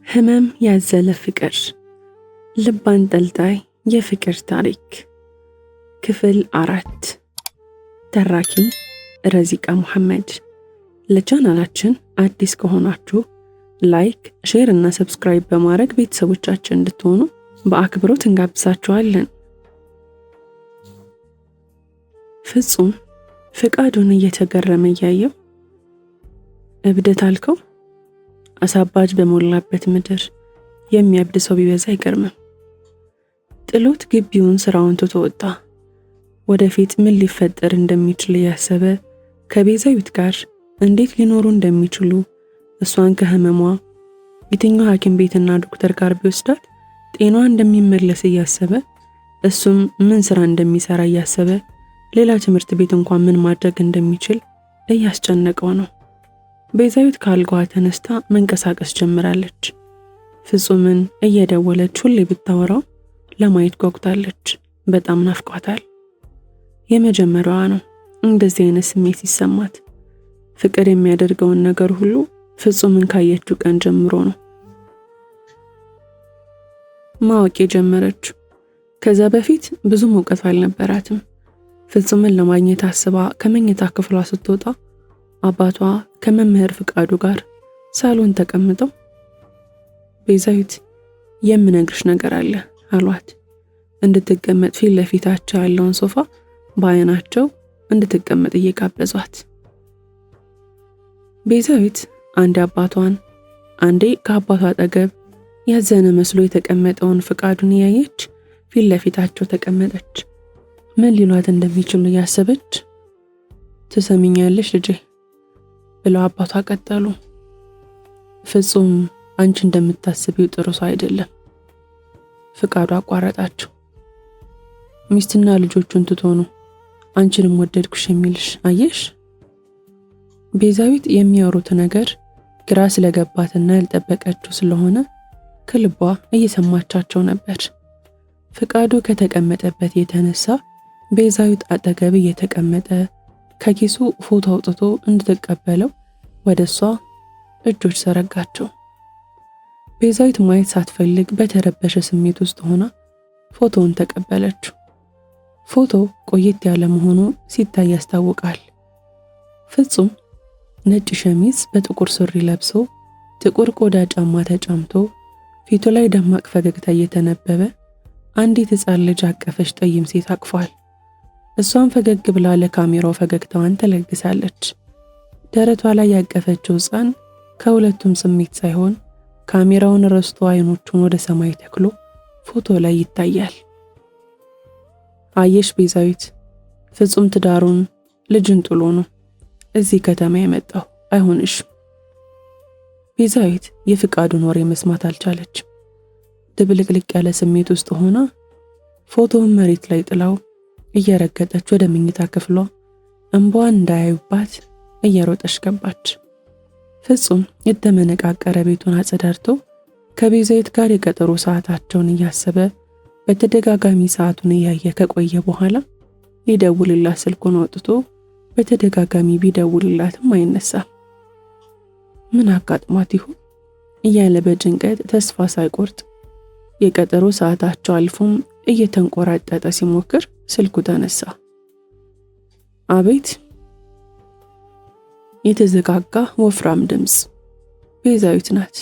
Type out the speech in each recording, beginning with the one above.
ህመም ያዘለ ፍቅር፣ ልብ አንጠልጣይ የፍቅር ታሪክ ክፍል 4። ተራኪ ረዚቃ መሐመድ። ለቻናላችን አዲስ ከሆናችሁ ላይክ፣ ሼር እና ሰብስክራይብ በማድረግ ቤተሰቦቻችን እንድትሆኑ በአክብሮት እንጋብዛችኋለን። ፍጹም ፍቃዱን እየተገረመ እያየው፣ እብደት አልከው? አሳባጅ በሞላበት ምድር የሚያብድ ሰው ቢበዛ አይገርምም። ጥሎት ግቢውን ስራውን ትቶ ወጣ። ወደፊት ምን ሊፈጠር እንደሚችል እያሰበ ከቤዛዊት ጋር እንዴት ሊኖሩ እንደሚችሉ፣ እሷን ከህመሟ የትኛው ሐኪም ቤትና ዶክተር ጋር ቢወስዳት ጤናዋ እንደሚመለስ እያሰበ፣ እሱም ምን ስራ እንደሚሰራ እያሰበ፣ ሌላ ትምህርት ቤት እንኳን ምን ማድረግ እንደሚችል እያስጨነቀው ነው። ቤዛዊት ካልጋዋ ተነስታ መንቀሳቀስ ጀምራለች። ፍጹምን እየደወለች ሁሌ ብታወራው ለማየት ጓጉታለች። በጣም ናፍቋታል። የመጀመሪያዋ ነው እንደዚህ አይነት ስሜት ሲሰማት። ፍቅር የሚያደርገውን ነገር ሁሉ ፍጹምን ካየችው ቀን ጀምሮ ነው ማወቅ የጀመረችው። ከዛ በፊት ብዙም እውቀት አልነበራትም። ፍጹምን ለማግኘት አስባ ከመኝታ ክፍሏ ስትወጣ አባቷ ከመምህር ፍቃዱ ጋር ሳሎን ተቀምጠው ቤዛዊት የምነግርሽ ነገር አለ አሏት። እንድትቀመጥ ፊት ለፊታቸው ያለውን ሶፋ በአይናቸው እንድትቀመጥ እየጋበዟት፣ ቤዛዊት አንዴ አባቷን አንዴ ከአባቷ አጠገብ ያዘነ መስሎ የተቀመጠውን ፍቃዱን እያየች ፊት ለፊታቸው ተቀመጠች። ምን ሊሏት እንደሚችሉ እያሰበች፣ ትሰሚኛለሽ ልጄ ብለው አባቷ ቀጠሉ። ፍጹም አንቺ እንደምታስቢው ጥሩ ሰው አይደለም። ፍቃዱ አቋረጣቸው። ሚስትና ልጆቹን ትቶ ነው አንቺንም ወደድኩሽ የሚልሽ አየሽ። ቤዛዊት የሚያወሩት ነገር ግራ ስለገባትና ያልጠበቀችው ስለሆነ ከልቧ እየሰማቻቸው ነበር። ፍቃዱ ከተቀመጠበት የተነሳ ቤዛዊት አጠገብ እየተቀመጠ ከኪሱ ፎቶ አውጥቶ እንድትቀበለው ወደ እሷ እጆች ዘረጋቸው። ቤዛዊት ማየት ሳትፈልግ በተረበሸ ስሜት ውስጥ ሆና ፎቶውን ተቀበለችው። ፎቶ ቆየት ያለ መሆኑ ሲታይ ያስታውቃል። ፍጹም ነጭ ሸሚዝ በጥቁር ሱሪ ለብሶ ጥቁር ቆዳ ጫማ ተጫምቶ ፊቱ ላይ ደማቅ ፈገግታ እየተነበበ አንዲት ሕፃን ልጅ አቀፈች ጠይም ሴት አቅፏል። እሷን ፈገግ ብላ ለካሜራው ፈገግታዋን ተለግሳለች። ደረቷ ላይ ያቀፈችው ሕፃን ከሁለቱም ስሜት ሳይሆን ካሜራውን ረስቶ አይኖቹን ወደ ሰማይ ተክሎ ፎቶ ላይ ይታያል። አየሽ ቤዛዊት፣ ፍጹም ትዳሩን ልጅን ጥሎ ነው እዚህ ከተማ የመጣው፣ አይሆንሽም። ቤዛዊት የፍቃዱን ወሬ መስማት አልቻለችም። ድብልቅልቅ ያለ ስሜት ውስጥ ሆና ፎቶውን መሬት ላይ ጥላው እየረገጠች ወደ መኝታ ክፍሏ እንባዋን እንዳያዩባት እየሮጠች ገባች። ፍጹም የተመነቃቀረ ቤቱን አጸዳድቶ ከቤዛዊት ጋር የቀጠሮ ሰዓታቸውን እያሰበ በተደጋጋሚ ሰዓቱን እያየ ከቆየ በኋላ ሊደውልላት ስልኩን አውጥቶ በተደጋጋሚ ቢደውልላትም አይነሳም። ምን አጋጥሟት ይሆን እያለ በጭንቀት ተስፋ ሳይቆርጥ የቀጠሮ ሰዓታቸው አልፎም እየተንቆራጠጠ ሲሞክር ስልኩ ተነሳ። አቤት! የተዘጋጋ ወፍራም ድምፅ። ቤዛዊት ናት።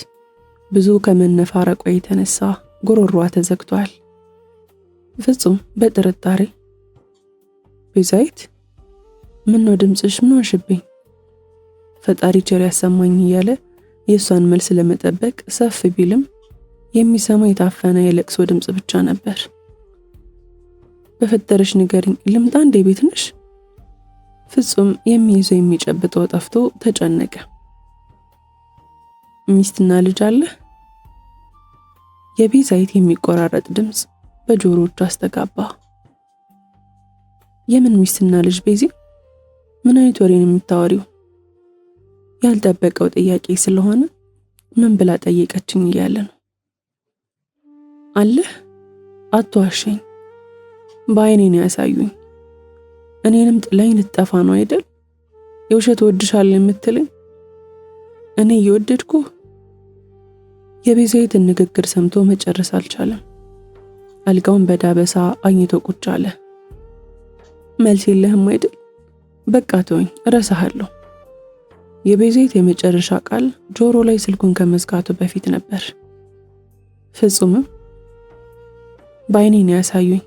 ብዙ ከመነፋረቋ የተነሳ ጉሮሯ ተዘግቷል። ፍጹም በጥርጣሬ ቤዛዊት፣ ምን ነው ድምፅሽ? ምን ሆንሽብኝ? ፈጣሪ ቸር ያሰማኝ እያለ የእሷን መልስ ለመጠበቅ ሰፍ ቢልም የሚሰማው የታፈነ የለቅሶ ድምፅ ብቻ ነበር። በፈጠረሽ ንገሪኝ፣ ልምጣ እንዴ? ቤት ነሽ? ፍጹም የሚይዘው የሚጨብጠው ጠፍቶ ተጨነቀ። ሚስትና ልጅ አለ? የቤዛዊት የሚቆራረጥ ድምፅ በጆሮቹ አስተጋባ። የምን ሚስትና ልጅ ቤዚ? ምን አይነት ወሬ ነው የምታወሪው? ያልጠበቀው ጥያቄ ስለሆነ ምን ብላ ጠየቀችኝ እያለ ነው። አለህ? አትዋሸኝ። በአይኔ ነው ያሳዩኝ። እኔንም ጥላኝ ልትጠፋ ነው አይደል? የውሸት ወድሻለሁ የምትለኝ? እኔ እየወደድኩ የቤዛዊትን ንግግር ሰምቶ መጨረስ አልቻለም። አልጋውን በዳበሳ አኝቶ ቁጭ አለ። መልስ የለህም አይደል? በቃ ተወኝ፣ እረሳሃለሁ። የቤዛዊት የመጨረሻ ቃል ጆሮ ላይ ስልኩን ከመዝጋቱ በፊት ነበር። ፍጹምም በዓይኔ ነው ያሳዩኝ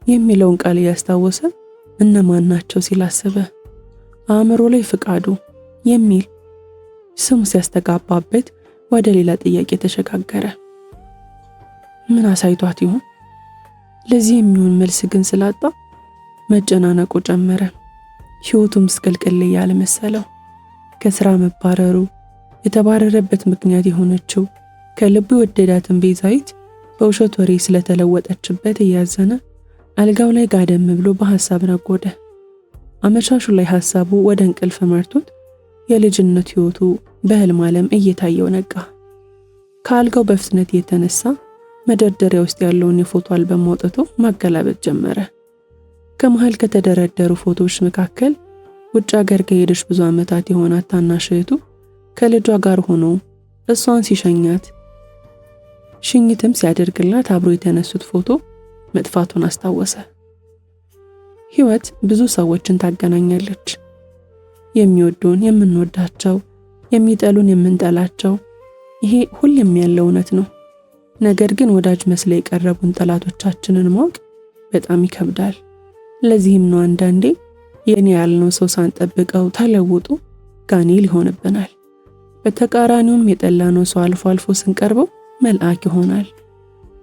የሚለውን ቃል እያስታወሰ እነማን ናቸው ሲል አሰበ። አእምሮ ላይ ፍቃዱ የሚል ስሙ ሲያስተጋባበት ወደ ሌላ ጥያቄ ተሸጋገረ። ምን አሳይቷት ይሆን? ለዚህ የሚሆን መልስ ግን ስላጣ መጨናነቁ ጨመረ። ሕይወቱ ምስቅልቅል ያለ መሰለው። ከስራ መባረሩ፣ የተባረረበት ምክንያት የሆነችው ከልቡ የወደዳትን ቤዛዊት በውሸት ወሬ ስለተለወጠችበት እያዘነ አልጋው ላይ ጋደም ብሎ በሐሳብ ነጎደ። አመሻሹ ላይ ሐሳቡ ወደ እንቅልፍ መርቶት የልጅነት ሕይወቱ በህልም ዓለም እየታየው ነቃ። ከአልጋው በፍጥነት የተነሳ መደርደሪያ ውስጥ ያለውን የፎቶ አልበም አውጥቶ ማገላበጥ ጀመረ። ከመሃል ከተደረደሩ ፎቶዎች መካከል ውጭ ሀገር ከሄደች ብዙ ዓመታት የሆናት ታናሽ እህቱ ከልጇ ጋር ሆኖ እሷን ሲሸኛት ሽኝትም ሲያደርግላት አብሮ የተነሱት ፎቶ መጥፋቱን አስታወሰ። ሕይወት ብዙ ሰዎችን ታገናኛለች። የሚወዱን የምንወዳቸው፣ የሚጠሉን የምንጠላቸው፣ ይሄ ሁሌም ያለው እውነት ነው። ነገር ግን ወዳጅ መስለው የቀረቡን ጠላቶቻችንን ማወቅ በጣም ይከብዳል። ለዚህም ነው አንዳንዴ የኔ ያልነው ሰው ሳንጠብቀው ተለውጦ ጋኔል ይሆንብናል። በተቃራኒውም የጠላነው ሰው አልፎ አልፎ ስንቀርበው መልአክ ይሆናል።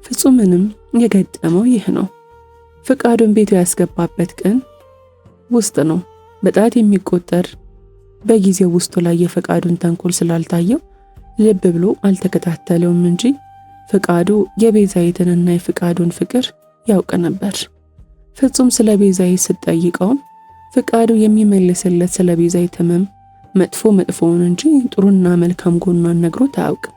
ፍጹምንም የገጠመው ይህ ነው። ፍቃዱን ቤቱ ያስገባበት ቀን ውስጥ ነው። በጣት የሚቆጠር በጊዜው ውስጡ ላይ የፍቃዱን ተንኮል ስላልታየው ልብ ብሎ አልተከታተለውም እንጂ ፍቃዱ የቤዛዊትንና የፍቃዱን ፍቅር ያውቅ ነበር። ፍጹም ስለ ቤዛዊት ስትጠይቀውም ፍቃዱ የሚመልስለት ስለ ቤዛዊት ሕመም መጥፎውን እንጂ ጥሩና መልካም ጎኗን ነግሮት አያውቅም።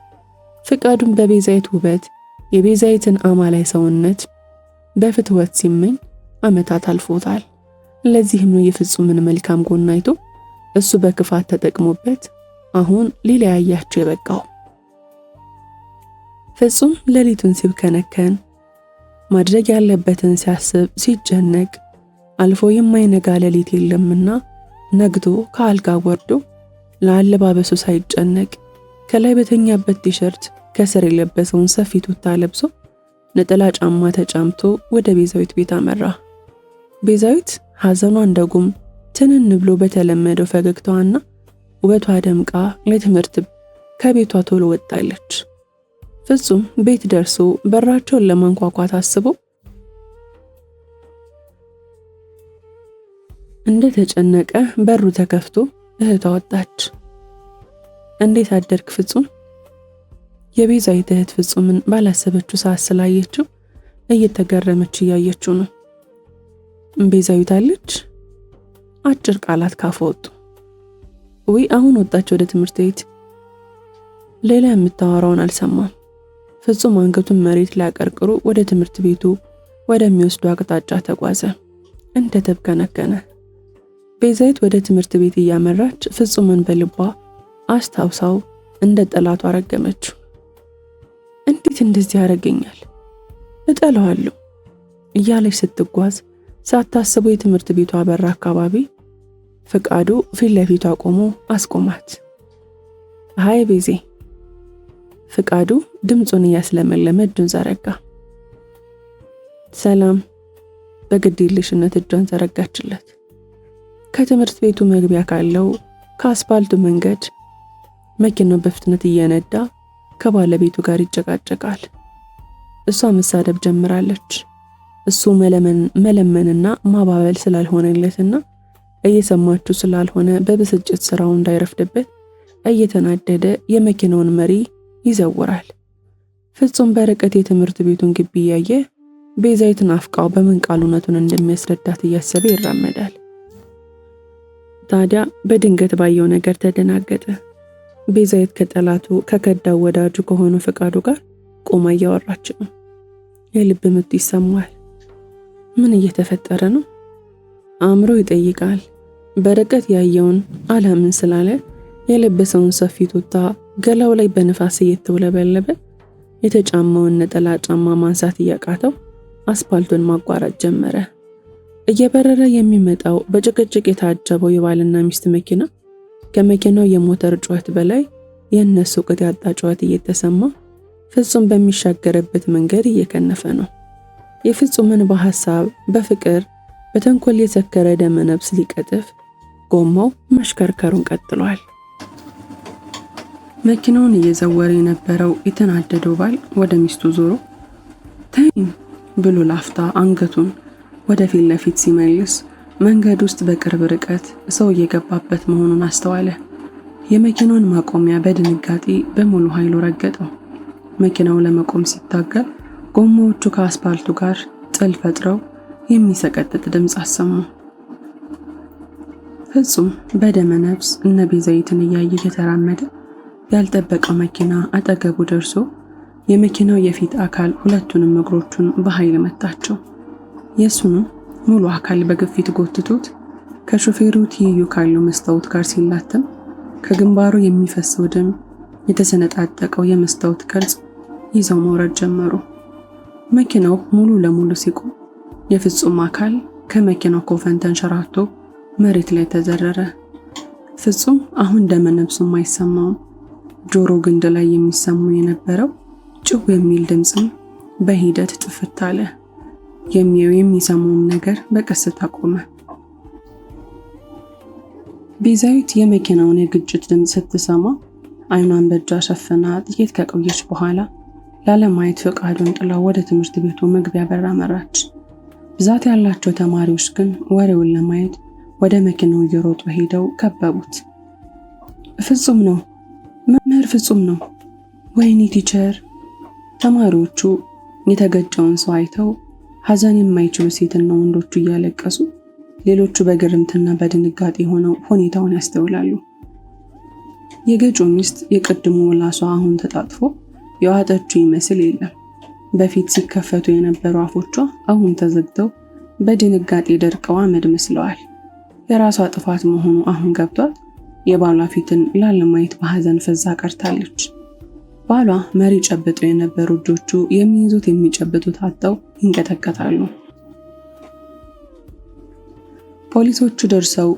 ፍቃዱን በቤዛዊት ውበት የቤዛዊትን አማላይ ሰውነት በፍትወት ሲመኝ ዓመታት አልፎታል። ለዚህም ነው የፍጹምን መልካም ጎን አይቶ እሱ በክፋት ተጠቅሞበት አሁን ሊለያያቸው የበቃው። ፍጹም ሌሊቱን ሲብከነከን ማድረግ ያለበትን ሲያስብ ሲጨነቅ አልፎ የማይነጋ ሌሊት የለምና ነግቶ ከአልጋ ወርዶ ለአለባበሱ ሳይጨነቅ ከላይ በተኛበት ቲሸርት ከስር የለበሰውን ሰፊ ቱታ ለብሶ ነጠላ ጫማ ተጫምቶ ወደ ቤዛዊት ቤት አመራ። ቤዛዊት ሐዘኗ እንደጉም ትንን ብሎ በተለመደው ፈገግታዋና ውበቷ ደምቃ ለትምህርት ከቤቷ ቶሎ ወጣለች። ፍጹም ቤት ደርሶ በራቸውን ለማንኳኳት አስቦ እንደተጨነቀ በሩ ተከፍቶ እህቷ ወጣች። እንዴት አደርክ ፍጹም? የቤዛዊት እህት ፍጹምን ባላሰበችው ሰዓት ስላየችው እየተገረመች እያየችው ነው። ቤዛዊት አለች? አጭር ቃላት ካፉ ወጡ። ወይ አሁን ወጣች ወደ ትምህርት ቤት። ሌላ የምታወራውን አልሰማም። ፍጹም አንገቱን መሬት ላይ አቀርቅሮ ወደ ትምህርት ቤቱ ወደሚወስዱ አቅጣጫ ተጓዘ። እንደተብከነከነ ቤዛዊት ወደ ትምህርት ቤት እያመራች ፍጹምን በልቧ አስታውሳው እንደ ጠላቷ ረገመችው። እንዴት እንደዚህ ያደርገኛል? እጠላዋለሁ እያለች ስትጓዝ ሳታስበው የትምህርት ቤቷ በር አካባቢ ፍቃዱ ፊት ለፊቷ ቆሞ አስቆማት። ሃይ ቤዜ። ፍቃዱ ድምፁን እያስለመለመ እጁን ዘረጋ። ሰላም። በግዴለሽነት እጇን ዘረጋችለት። ከትምህርት ቤቱ መግቢያ ካለው ከአስፋልቱ መንገድ መኪናው በፍጥነት እየነዳ ከባለቤቱ ጋር ይጨቃጨቃል። እሷ መሳደብ ጀምራለች። እሱ መለመንና ማባበል ስላልሆነለትና እየሰማችው ስላልሆነ በብስጭት ስራው እንዳይረፍድበት እየተናደደ የመኪናውን መሪ ይዘውራል። ፍጹም በርቀት የትምህርት ቤቱን ግቢ እያየ ቤዛዊትን አፍቃው በምን ቃል እውነቱን እንደሚያስረዳት እያሰበ ይራመዳል። ታዲያ በድንገት ባየው ነገር ተደናገጠ። ቤዛዊት ከጠላቱ ከከዳው ወዳጁ ከሆነ ፍቃዱ ጋር ቆማ እያወራች ነው። የልብ ምት ይሰማል። ምን እየተፈጠረ ነው? አእምሮ ይጠይቃል። በርቀት ያየውን አላምን ስላለ የለበሰውን ሰፊ ቱታ ገላው ላይ በንፋስ እየተውለበለበ የተጫማውን ነጠላ ጫማ ማንሳት እያቃተው አስፓልቱን ማቋረጥ ጀመረ። እየበረረ የሚመጣው በጭቅጭቅ የታጀበው የባልና ሚስት መኪና ከመኪናው የሞተር ጩኸት በላይ የእነሱ ቅጥ ያጣ ጩኸት እየተሰማ ፍጹም በሚሻገርበት መንገድ እየከነፈ ነው። የፍጹምን በሐሳብ በፍቅር በተንኮል የሰከረ ደመ ነፍስ ሊቀጥፍ ጎማው ማሽከርከሩን ቀጥሏል። መኪናውን እየዘወረ የነበረው የተናደደው ባል ወደ ሚስቱ ዞሮ ተይኝ ብሎ ላፍታ አንገቱን ወደ ፊት ለፊት ሲመልስ መንገድ ውስጥ በቅርብ ርቀት ሰው እየገባበት መሆኑን አስተዋለ። የመኪናውን ማቆሚያ በድንጋጤ በሙሉ ኃይሉ ረገጠው። መኪናው ለመቆም ሲታገል ጎማዎቹ ከአስፓልቱ ጋር ጥል ፈጥረው የሚሰቀጥጥ ድምፅ አሰሙ። ፍጹም በደመ ነፍስ እነ ቤዛዊትን እያየ እየተራመደ ያልጠበቀው መኪና አጠገቡ ደርሶ የመኪናው የፊት አካል ሁለቱንም እግሮቹን በኃይል መታቸው። የሱንም ሙሉ አካል በግፊት ጎትቶት ከሾፌሩ ትይዩ ካለው መስታወት ጋር ሲላተም ከግንባሩ የሚፈሰው ደም የተሰነጣጠቀው የመስታወት ቅርጽ ይዘው መውረድ ጀመሩ። መኪናው ሙሉ ለሙሉ ሲቆም የፍጹም አካል ከመኪናው ኮፈን ተንሸራቶ መሬት ላይ ተዘረረ። ፍጹም አሁን ደመ ነፍሱም አይሰማውም። ጆሮ ግንድ ላይ የሚሰማው የነበረው ጭው የሚል ድምፅም በሂደት ጥፍት አለ። የሚያየው የሚሰማውም ነገር በቀስታ ቆመ። ቤዛዊት የመኪናውን የግጭት ድምፅ ስትሰማ አይኗን በእጇ ሸፍና ጥቂት ከቆየች በኋላ ላለማየት ፈቃዱን ጥላው ወደ ትምህርት ቤቱ መግቢያ በር አመራች። ብዛት ያላቸው ተማሪዎች ግን ወሬውን ለማየት ወደ መኪናው እየሮጡ ሄደው ከበቡት። ፍጹም ነው፣ መምህር ፍጹም ነው፣ ወይኔ ቲቸር። ተማሪዎቹ የተገጨውን ሰው አይተው ሐዘን የማይችሉ ሴትና ወንዶቹ እያለቀሱ፣ ሌሎቹ በግርምትና በድንጋጤ ሆነው ሁኔታውን ያስተውላሉ። የገጩ ሚስት የቅድሙ ምላሷ አሁን ተጣጥፎ የዋጠችው ይመስል የለም። በፊት ሲከፈቱ የነበሩ አፎቿ አሁን ተዘግተው በድንጋጤ ደርቀው አመድ መስለዋል። የራሷ ጥፋት መሆኑ አሁን ገብቷት የባሏ ፊትን ላለማየት በሐዘን ፈዛ ቀርታለች። ባሏ መሪ ጨብጠው የነበሩ እጆቹ የሚይዙት የሚጨብጡት አጥተው ይንቀጠቀጣሉ። ፖሊሶቹ ደርሰው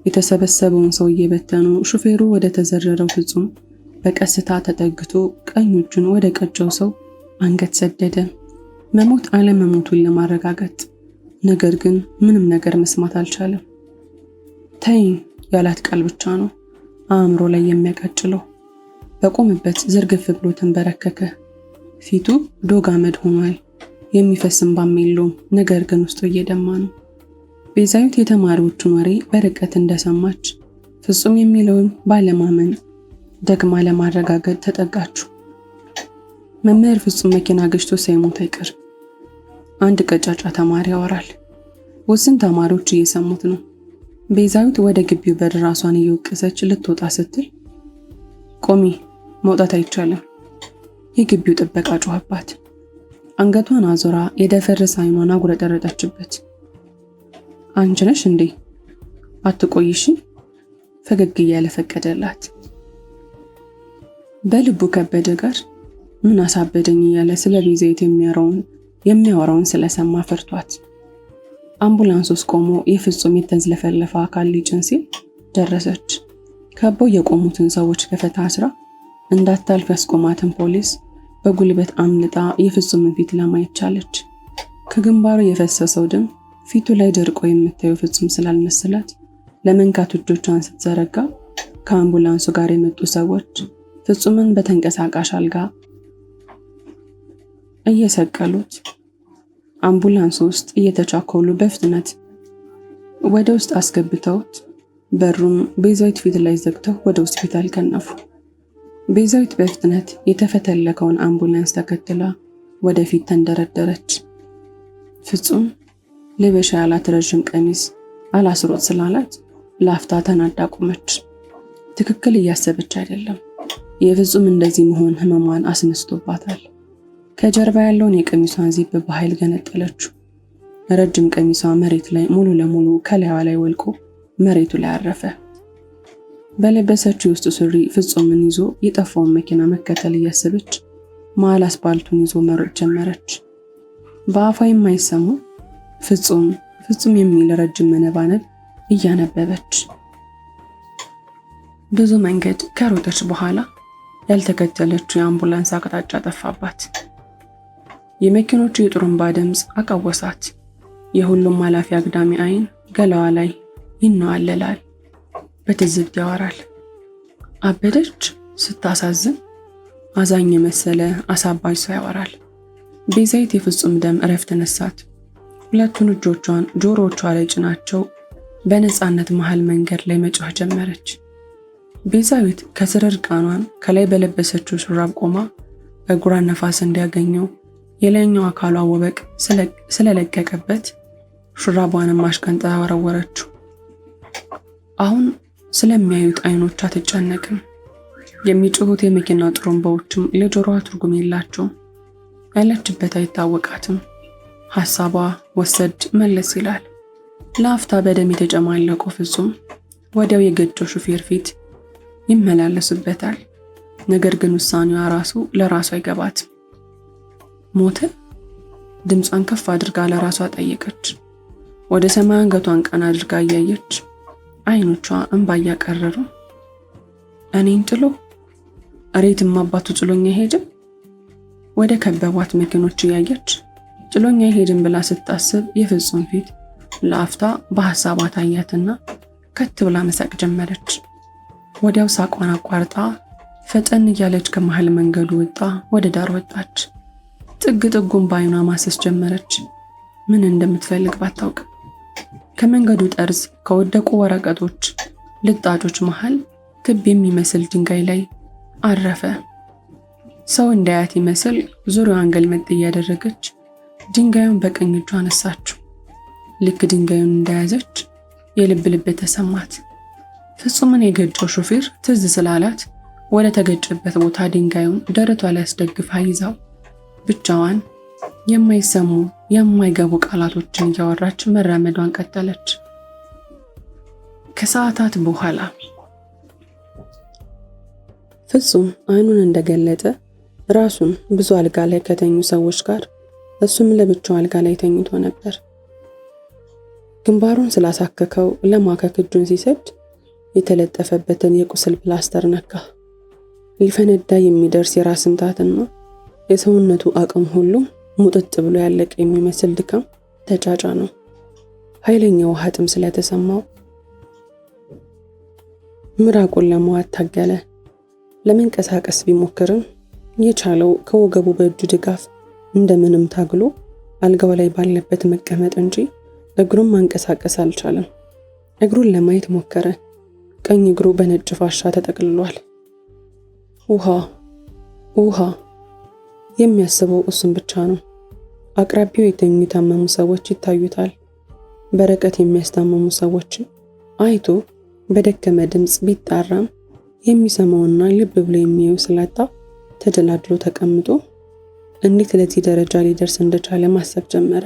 የተሰበሰበውን ሰው እየበተኑ ሹፌሩ ወደ ተዘረረው ፍጹም በቀስታ ተጠግቶ ቀኝ እጁን ወደ ቀጨው ሰው አንገት ሰደደ፣ መሞት አለመሞቱን ለማረጋገጥ። ነገር ግን ምንም ነገር መስማት አልቻለም። ተይኝ ያላት ቃል ብቻ ነው አእምሮ ላይ የሚያቃጭለው። በቆመበት ዝርግፍ ብሎ ተንበረከከ። ፊቱ ዶግ አመድ ሆኗል። የሚፈስ እንባም የለውም፣ ነገር ግን ውስጡ እየደማ ነው። ቤዛዊት የተማሪዎቹን ወሬ በርቀት እንደሰማች ፍጹም የሚለውን ባለማመን ደግማ ለማረጋገጥ ተጠጋችሁ። መምህር ፍጹም መኪና ገጭቶ ሳይሞት አይቀር። አንድ ቀጫጫ ተማሪ ያወራል። ውስን ተማሪዎች እየሰሙት ነው። ቤዛዊት ወደ ግቢው በር ራሷን እየወቀሰች ልትወጣ ስትል ቆሚ፣ መውጣት አይቻልም። የግቢው ጥበቃ ጮኸባት። አንገቷን አዙራ የደፈረሰ አይኗን አጉረጠረጠችበት። አንቺ ነሽ እንዴ? አትቆይሽ? ፈገግ እያለ ፈቀደላት። በልቡ ከበደ ጋር ምን አሳበደኝ እያለ ስለ ቤዛዊት የሚያወራውን ስለሰማ ፈርቷት አምቡላንስ ውስጥ ቆሞ የፍጹም የተዝለፈለፈ አካል ሊጭን ሲል ደረሰች። ከበው የቆሙትን ሰዎች ገፈታ አስራ እንዳታልፍ ያስቆማትን ፖሊስ በጉልበት አምልጣ የፍጹምን ፊት ለማየት ቻለች። ከግንባሩ የፈሰሰው ደም ፊቱ ላይ ደርቆ የምታየው ፍጹም ስላልመሰላት ለመንካት እጆቿን ስትዘረጋ ከአምቡላንሱ ጋር የመጡ ሰዎች ፍጹምን በተንቀሳቃሽ አልጋ እየሰቀሉት አምቡላንስ ውስጥ እየተቻኮሉ በፍጥነት ወደ ውስጥ አስገብተውት በሩን ቤዛዊት ፊት ላይ ዘግተው ወደ ሆስፒታል ከነፉ። ቤዛዊት በፍጥነት የተፈተለከውን አምቡላንስ ተከትላ ወደፊት ተንደረደረች። ፍጹም ልበሻ ያላት ረዥም ቀሚስ አላስሮጥ ስላላት ላፍታ ተናዳ ቆመች። ትክክል እያሰበች አይደለም። የፍጹም እንደዚህ መሆን ህመሟን አስነስቶባታል። ከጀርባ ያለውን የቀሚሷን ዚፕ በኃይል ገነጠለችው። ረጅም ቀሚሷ መሬት ላይ ሙሉ ለሙሉ ከላይዋ ላይ ወልቆ መሬቱ ላይ አረፈ። በለበሰችው ውስጥ ሱሪ ፍጹምን ይዞ የጠፋውን መኪና መከተል እያሰበች መሀል አስፓልቱን ይዞ መሮጥ ጀመረች። በአፏ የማይሰሙ ፍጹም የሚል ረጅም መነባነብ እያነበበች ብዙ መንገድ ከሮጠች በኋላ ያልተከተለችው የአምቡላንስ አቅጣጫ ጠፋባት። የመኪኖቹ የጥሩምባ ድምፅ አቃወሳት። የሁሉም ኃላፊ አግዳሚ አይን ገላዋ ላይ ይነዋለላል፣ በትዝብት ያወራል። አበደች ስታሳዝን፣ አዛኝ የመሰለ አሳባጅ ሰው ያወራል። ቤዛዊት የፍጹም ደም እረፍት ነሳት። ሁለቱን እጆቿን ጆሮዎቿ ላይ ጭናቸው በነፃነት መሃል መንገድ ላይ መጮህ ጀመረች። ቤዛዊት ከስር እርቃኗን ከላይ በለበሰችው ሹራብ ቆማ እግሯን ነፋስ እንዲያገኘው የላይኛው አካሏ ወበቅ ስለለቀቀበት ሹራቧንም አሽቀንጥራ ወረወረችው። አሁን ስለሚያዩት አይኖቿ አትጨነቅም። የሚጮሁት የመኪና ጥሩምባዎችም ለጆሮዋ ትርጉም የላቸውም። ያለችበት አይታወቃትም። ሐሳቧ ወሰድ መለስ ይላል። ለአፍታ በደም የተጨማለቀው ፍጹም ወዲያው የገጨው ሹፌር ፊት ይመላለሱበታል። ነገር ግን ውሳኔዋ ራሱ ለራሷ አይገባትም። ሞተ? ድምጿን ከፍ አድርጋ ለራሷ ጠየቀች። ወደ ሰማይ አንገቷን ቀና አድርጋ እያየች አይኖቿ እንባ እያቀረሩ እኔን ጥሎ እሬትም አባቱ ጥሎኛ አይሄድም? ወደ ከበቧት መኪኖች እያየች ጥሎኛ አይሄድም ብላ ስታስብ የፍጹም ፊት ለአፍታ በሐሳቧ ታያትና ከት ብላ መሳቅ ጀመረች። ወዲያው ሳቋን አቋርጣ ፈጠን እያለች ከመሃል መንገዱ ወጣ ወደ ዳር ወጣች። ጥግ ጥጉን በአይኗ ማሰስ ጀመረች። ምን እንደምትፈልግ ባታውቅ ከመንገዱ ጠርዝ ከወደቁ ወረቀቶች ልጣጮች መሃል ክብ የሚመስል ድንጋይ ላይ አረፈ። ሰው እንዳያት ይመስል ዙሪያዋን ገልመጥ እያደረገች ድንጋዩን በቀኝ እጇ አነሳችው። ልክ ድንጋዩን እንደያዘች የልብ ልብ ተሰማት። ፍጹምን የገጨው ሾፌር ትዝ ስላላት ወደ ተገጨበት ቦታ ድንጋዩን ደረቷ ላይ አስደግፋ ይዛው ብቻዋን የማይሰሙ የማይገቡ ቃላቶችን እያወራች መራመዷን ቀጠለች። ከሰዓታት በኋላ ፍጹም አይኑን እንደገለጠ ራሱን ብዙ አልጋ ላይ ከተኙ ሰዎች ጋር እሱም ለብቻው አልጋ ላይ ተኝቶ ነበር። ግንባሩን ስላሳከከው ለማከክ እጁን ሲሰድ የተለጠፈበትን የቁስል ፕላስተር ነካ። ሊፈነዳ የሚደርስ የራስ ምታትና የሰውነቱ አቅም ሁሉ ሙጥጥ ብሎ ያለቀ የሚመስል ድካም ተጫጫ ነው። ኃይለኛ ውሃ ጥም ስለተሰማው ምራቁን ለመዋጥ ታገለ። ለመንቀሳቀስ ቢሞክርም የቻለው ከወገቡ በእጁ ድጋፍ እንደምንም ታግሎ አልጋው ላይ ባለበት መቀመጥ እንጂ እግሩን ማንቀሳቀስ አልቻለም። እግሩን ለማየት ሞከረ። ቀኝ እግሩ በነጭ ፋሻ ተጠቅልሏል። ውሃ የሚያስበው እሱን ብቻ ነው። አቅራቢው የተኙ የታመሙ ሰዎች ይታዩታል። በርቀት የሚያስታመሙ ሰዎችን አይቶ በደከመ ድምፅ ቢጣራም የሚሰማውና ልብ ብሎ የሚያየው ስላጣ ተደላድሎ ተቀምጦ እንዴት ለዚህ ደረጃ ሊደርስ እንደቻለ ማሰብ ጀመረ።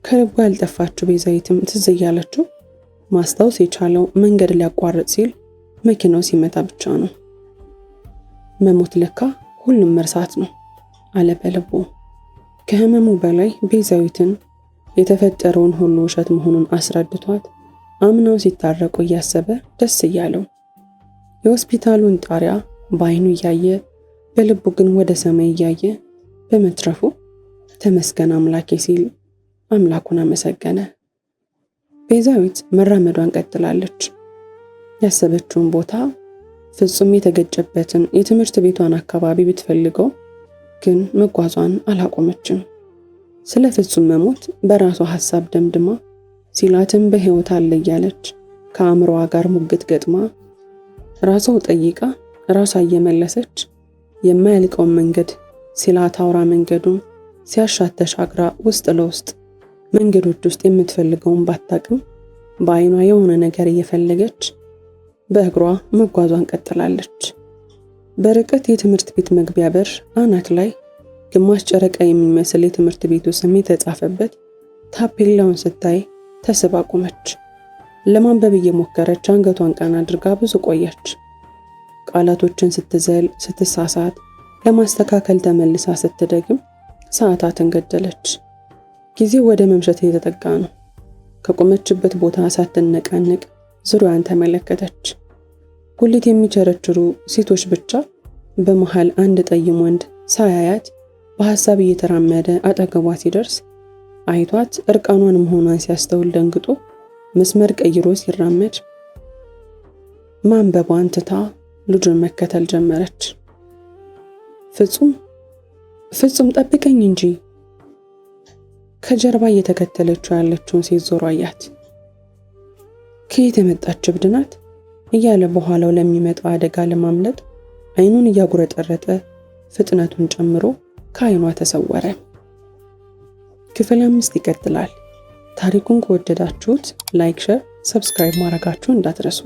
ከልቡ ያልጠፋችው ቤዛዊትም ትዝ እያለችው ማስታወስ የቻለው መንገድ ሊያቋርጥ ሲል መኪናው ሲመታ ብቻ ነው። መሞት ለካ ሁሉም መርሳት ነው አለ በልቡ። ከህመሙ በላይ ቤዛዊትን የተፈጠረውን ሁሉ ውሸት መሆኑን አስረድቷት አምናው ሲታረቁ እያሰበ ደስ እያለው የሆስፒታሉን ጣሪያ በአይኑ እያየ በልቡ ግን ወደ ሰማይ እያየ በመትረፉ ተመስገን አምላኬ ሲል አምላኩን አመሰገነ። ቤዛዊት መራመዷን ቀጥላለች። ያሰበችውን ቦታ ፍጹም የተገጨበትን የትምህርት ቤቷን አካባቢ ብትፈልገው ግን መጓዟን አላቆመችም። ስለ ፍጹም መሞት በራሷ ሐሳብ ደምድማ ሲላትም በህይወት አለ እያለች ከአእምሮዋ ጋር ሙግት ገጥማ ራሷው ጠይቃ ራሷ እየመለሰች የማያልቀውን መንገድ ሲላት አውራ መንገዱን ሲያሻት ተሻግራ ውስጥ ለውስጥ መንገዶች ውስጥ የምትፈልገውን ባታቅም በአይኗ የሆነ ነገር እየፈለገች በእግሯ መጓዟን ቀጥላለች። በርቀት የትምህርት ቤት መግቢያ በር አናት ላይ ግማሽ ጨረቃ የሚመስል የትምህርት ቤቱ ስም የተጻፈበት ታፔላውን ስታይ ተስባ ቆመች። ለማንበብ እየሞከረች አንገቷን ቀና አድርጋ ብዙ ቆየች። ቃላቶችን ስትዘል፣ ስትሳሳት፣ ለማስተካከል ተመልሳ ስትደግም ሰዓታትን ገደለች። ጊዜው ወደ መምሸት እየተጠጋ ነው። ከቆመችበት ቦታ ሳትነቃነቅ ዙሪያዋን ተመለከተች። ጉሊት የሚቸረችሩ ሴቶች ብቻ። በመሃል አንድ ጠይም ወንድ ሳያያት በሐሳብ እየተራመደ አጠገቧ ሲደርስ አይቷት እርቃኗን መሆኗን ሲያስተውል ደንግጦ መስመር ቀይሮ ሲራመድ ማንበቧን ትታ ልጁን መከተል ጀመረች። ፍጹም ጠብቀኝ እንጂ። ከጀርባ እየተከተለችው ያለችውን ሴት ዞሮ አያት። ከየት የመጣች እብድ ናት እያለ በኋላው ለሚመጣው አደጋ ለማምለጥ አይኑን እያጉረጠረጠ ፍጥነቱን ጨምሮ ከአይኗ ተሰወረ። ክፍል 5 ይቀጥላል። ታሪኩን ከወደዳችሁት ላይክ፣ ሼር፣ ሰብስክራይብ ማድረጋችሁን እንዳትረሱ።